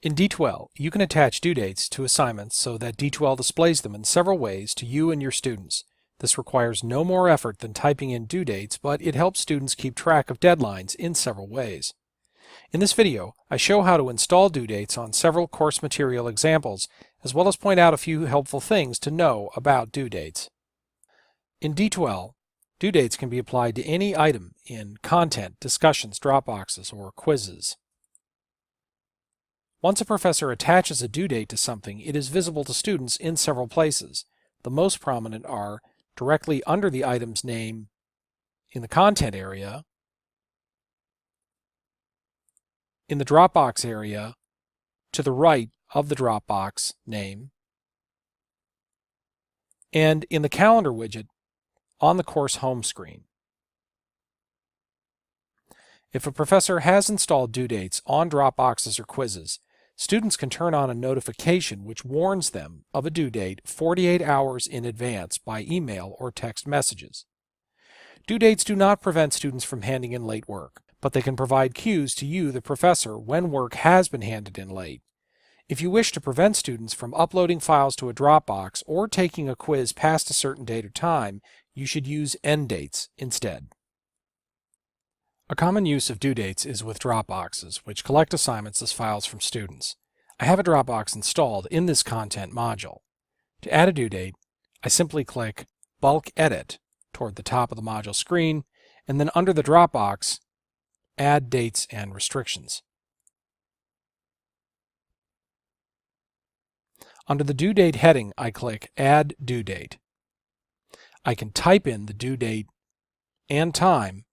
In D2L, you can attach due dates to assignments so that D2L displays them in several ways to you and your students. This requires no more effort than typing in due dates, but it helps students keep track of deadlines in several ways. In this video, I show how to install due dates on several course material examples, as well as point out a few helpful things to know about due dates. In D2L, due dates can be applied to any item in content, discussions, Dropboxes, or quizzes. Once a professor attaches a due date to something, it is visible to students in several places. The most prominent are directly under the item's name in the content area, in the Dropbox area to the right of the Dropbox name, and in the calendar widget on the course home screen. If a professor has installed due dates on Dropboxes or quizzes, students can turn on a notification which warns them of a due date 48 hours in advance by email or text messages. Due dates do not prevent students from handing in late work, but they can provide cues to you, the professor, when work has been handed in late. If you wish to prevent students from uploading files to a Dropbox or taking a quiz past a certain date or time, you should use end dates instead. A common use of due dates is with Dropboxes, which collect assignments as files from students. I have a Dropbox installed in this content module. To add a due date, I simply click Bulk Edit toward the top of the module screen, and then under the Dropbox, Add Dates and Restrictions. Under the Due Date heading, I click Add Due Date. I can type in the due date and time,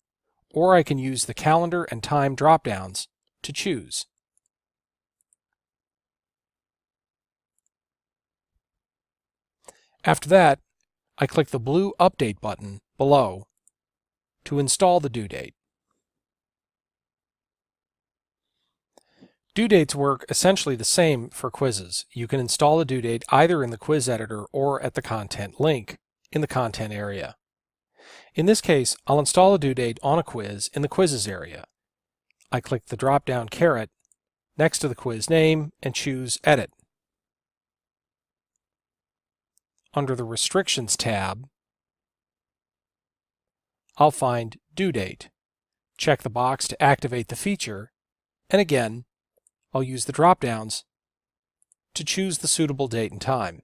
or I can use the calendar and time drop-downs to choose. After that, I click the blue Update button below to install the due date. Due dates work essentially the same for quizzes. You can install a due date either in the quiz editor or at the content link in the content area. In this case, I'll install a due date on a quiz in the quizzes area. I click the drop-down caret next to the quiz name and choose Edit. Under the Restrictions tab, I'll find Due Date. Check the box to activate the feature, and again, I'll use the drop-downs to choose the suitable date and time.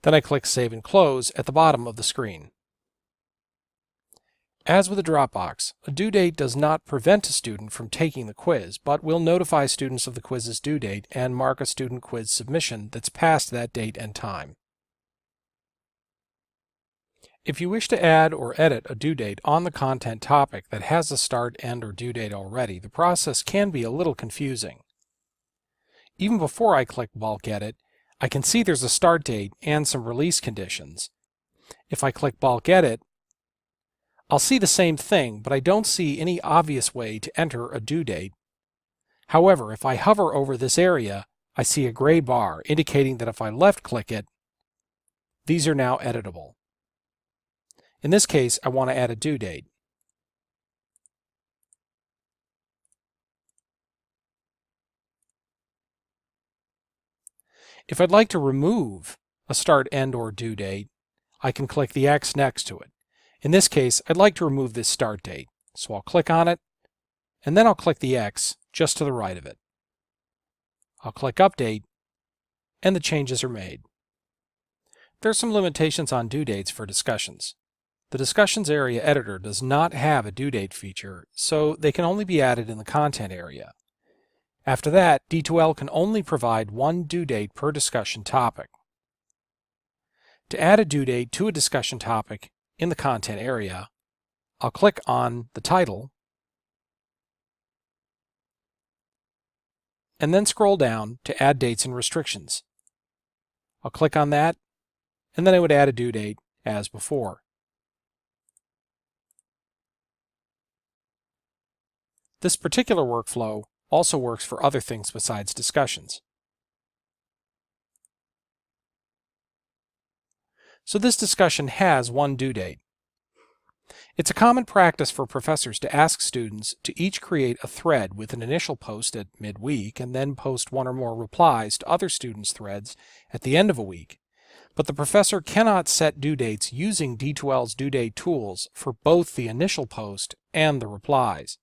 Then I click Save and Close at the bottom of the screen. As with a Dropbox, a due date does not prevent a student from taking the quiz, but will notify students of the quiz's due date and mark a student quiz submission that's past that date and time. If you wish to add or edit a due date on the content topic that has a start, end, or due date already, the process can be a little confusing. Even before I click Bulk Edit, I can see there's a start date and some release conditions. If I click Bulk Edit, I'll see the same thing, but I don't see any obvious way to enter a due date. However, if I hover over this area, I see a gray bar indicating that if I left-click it, these are now editable. In this case, I want to add a due date. If I'd like to remove a start, end, or due date, I can click the X next to it. In this case, I'd like to remove this start date, so I'll click on it, and then I'll click the X just to the right of it. I'll click Update, and the changes are made. There are some limitations on due dates for discussions. The Discussions Area Editor does not have a due date feature, so they can only be added in the content area. After that, D2L can only provide one due date per discussion topic. To add a due date to a discussion topic in the content area, I'll click on the title and then scroll down to Add Dates and Restrictions. I'll click on that, and then I would add a due date as before. This particular workflow also works for other things besides discussions. So this discussion has one due date. It's a common practice for professors to ask students to each create a thread with an initial post at midweek and then post one or more replies to other students' threads at the end of a week. But the professor cannot set due dates using D2L's due date tools for both the initial post and the replies.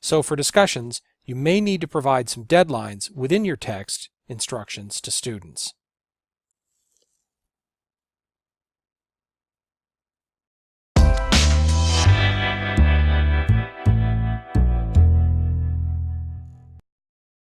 So for discussions, you may need to provide some deadlines within your text instructions to students.